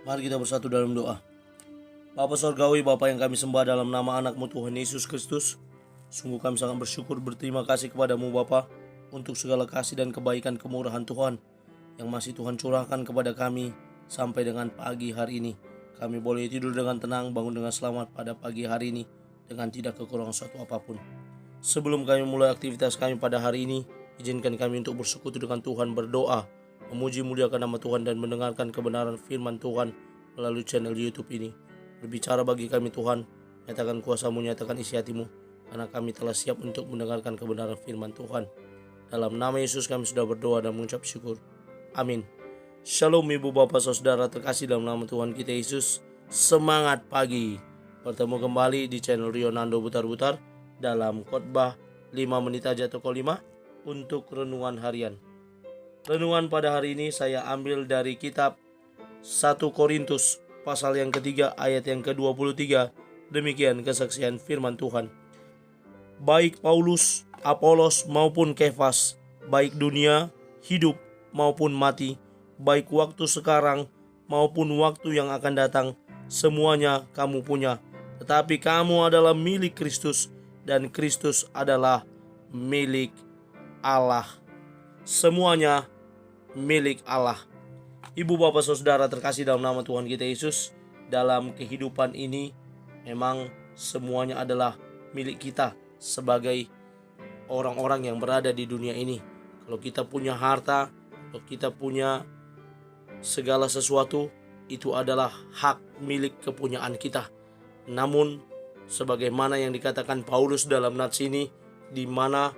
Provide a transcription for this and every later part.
Mari kita bersatu dalam doa. Bapa Sorgawi, Bapa yang kami sembah dalam nama anak-Mu Tuhan Yesus Kristus, sungguh kami sangat bersyukur berterima kasih kepadamu Bapa untuk segala kasih dan kebaikan kemurahan Tuhan yang masih Tuhan curahkan kepada kami sampai dengan pagi hari ini. Kami boleh tidur dengan tenang, bangun dengan selamat pada pagi hari ini dengan tidak kekurangan suatu apapun. Sebelum kami mulai aktivitas kami pada hari ini, izinkan kami untuk bersekutu dengan Tuhan, berdoa, memuji muliakan nama Tuhan dan mendengarkan kebenaran firman Tuhan melalui channel YouTube ini. Berbicara bagi kami Tuhan, nyatakan kuasa-Mu, nyatakan isi hati-Mu, karena kami telah siap untuk mendengarkan kebenaran firman Tuhan. Dalam nama Yesus kami sudah berdoa dan mengucap syukur. Amin. Shalom ibu bapak saudara terkasih dalam nama Tuhan kita Yesus. Semangat pagi. Bertemu kembali di channel Rionando Butar-Butar dalam khotbah 5 menit aja toko 5 untuk renungan harian. Renungan pada hari ini saya ambil dari kitab 1 Korintus pasal yang ketiga ayat yang ke-23. Demikian kesaksian firman Tuhan. Baik Paulus, Apolos maupun Kefas, baik dunia, hidup maupun mati, baik waktu sekarang maupun waktu yang akan datang, semuanya kamu punya. Tetapi kamu adalah milik Kristus dan Kristus adalah milik Allah. Semuanya milik Allah. Ibu bapak saudara terkasih dalam nama Tuhan kita Yesus, dalam kehidupan ini memang semuanya adalah milik kita sebagai orang-orang yang berada di dunia ini. Kalau kita punya harta, kalau kita punya segala sesuatu, itu adalah hak milik kepunyaan kita. Namun sebagaimana yang dikatakan Paulus dalam nats ini, di mana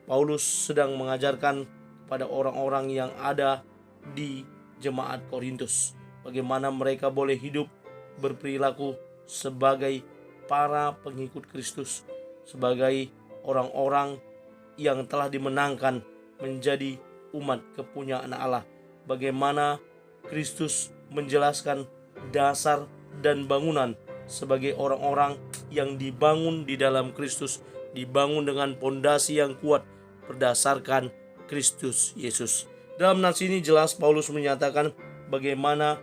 Paulus sedang mengajarkan pada orang-orang yang ada di jemaat Korintus bagaimana mereka boleh hidup berperilaku sebagai para pengikut Kristus, sebagai orang-orang yang telah dimenangkan menjadi umat kepunyaan Allah. Bagaimana Kristus menjelaskan dasar dan bangunan sebagai orang-orang yang dibangun di dalam Kristus, dibangun dengan pondasi yang kuat berdasarkan Kristus Yesus. Dalam nats ini jelas Paulus menyatakan bagaimana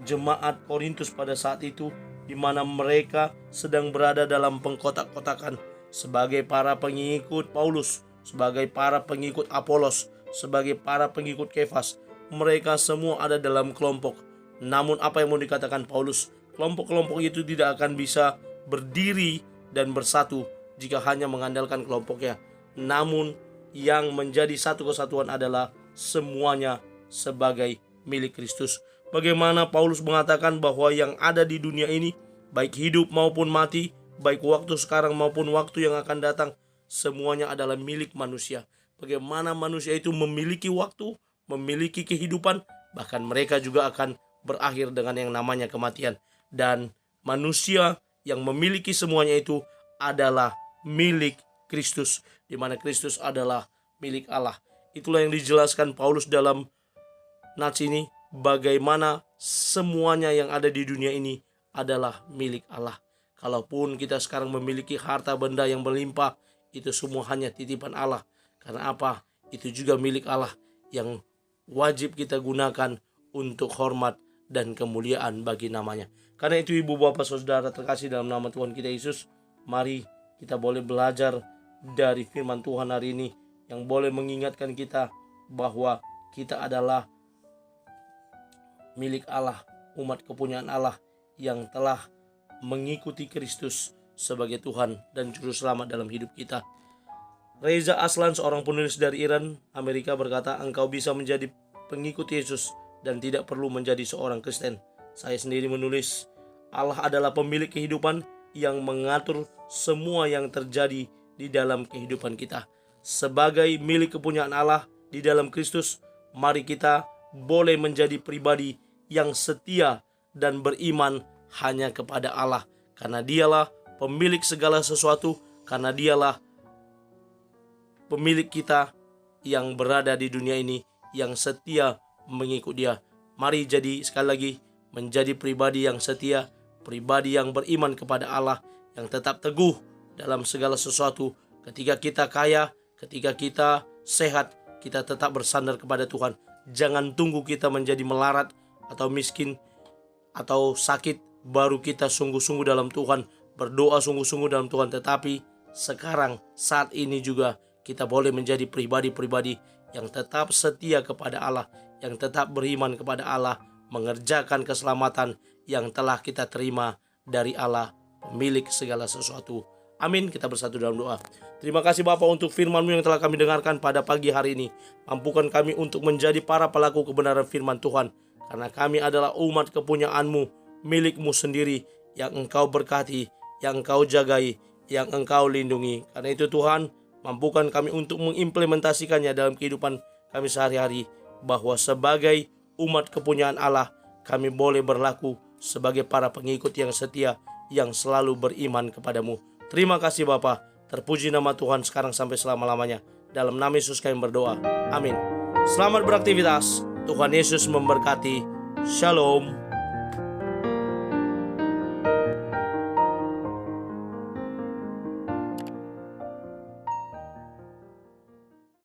jemaat Korintus pada saat itu, di mana mereka sedang berada dalam pengkotak-kotakan sebagai para pengikut Paulus, sebagai para pengikut Apolos, sebagai para pengikut Kefas. Mereka semua ada dalam kelompok. Namun apa yang mau dikatakan Paulus? Kelompok-kelompok itu tidak akan bisa berdiri dan bersatu jika hanya mengandalkan kelompoknya. Namun yang menjadi satu kesatuan adalah semuanya sebagai milik Kristus. Bagaimana Paulus mengatakan bahwa yang ada di dunia ini, baik hidup maupun mati, baik waktu sekarang maupun waktu yang akan datang, semuanya adalah milik manusia. Bagaimana manusia itu memiliki waktu, memiliki kehidupan, bahkan mereka juga akan berakhir dengan yang namanya kematian. Dan manusia yang memiliki semuanya itu adalah milik Kristus, di mana Kristus adalah milik Allah. Itulah yang dijelaskan Paulus dalam nats ini, bagaimana semuanya yang ada di dunia ini adalah milik Allah. Kalaupun kita sekarang memiliki harta benda yang berlimpah, itu semua hanya titipan Allah. Karena apa? Itu juga milik Allah yang wajib kita gunakan untuk hormat dan kemuliaan bagi namanya. Karena itu ibu bapak saudara terkasih dalam nama Tuhan kita Yesus, mari kita boleh belajar dari firman Tuhan hari ini yang boleh mengingatkan kita bahwa kita adalah milik Allah, umat kepunyaan Allah yang telah mengikuti Kristus sebagai Tuhan dan Juru Selamat dalam hidup kita. Reza Aslan, seorang penulis dari Iran, Amerika, berkata, engkau bisa menjadi pengikut Yesus dan tidak perlu menjadi seorang Kristen. Saya sendiri menulis, Allah adalah pemilik kehidupan yang mengatur semua yang terjadi di dalam kehidupan kita. Sebagai milik kepunyaan Allah di dalam Kristus, mari kita boleh menjadi pribadi yang setia dan beriman hanya kepada Allah, karena dialah pemilik segala sesuatu, karena dialah pemilik kita yang berada di dunia ini, yang setia mengikut dia. Mari jadi sekali lagi menjadi pribadi yang setia, pribadi yang beriman kepada Allah, yang tetap teguh dalam segala sesuatu. Ketika kita kaya, ketika kita sehat, kita tetap bersandar kepada Tuhan. Jangan tunggu kita menjadi melarat atau miskin atau sakit baru kita sungguh-sungguh dalam Tuhan, berdoa sungguh-sungguh dalam Tuhan. Tetapi sekarang saat ini juga kita boleh menjadi pribadi-pribadi yang tetap setia kepada Allah, yang tetap beriman kepada Allah, mengerjakan keselamatan yang telah kita terima dari Allah, pemilik segala sesuatu. Amin. Kita bersatu dalam doa. Terima kasih Bapa untuk firman-Mu yang telah kami dengarkan pada pagi hari ini. Mampukan kami untuk menjadi para pelaku kebenaran firman Tuhan, karena kami adalah umat kepunyaan-Mu, milik-Mu sendiri, yang Engkau berkati, yang Engkau jagai, yang Engkau lindungi. Karena itu Tuhan, mampukan kami untuk mengimplementasikannya dalam kehidupan kami sehari-hari, bahwa sebagai umat kepunyaan Allah, kami boleh berlaku sebagai para pengikut yang setia, yang selalu beriman kepadamu. Terima kasih Bapa. Terpuji nama Tuhan sekarang sampai selama-lamanya. Dalam nama Yesus kami berdoa. Amin. Selamat beraktivitas. Tuhan Yesus memberkati. Shalom.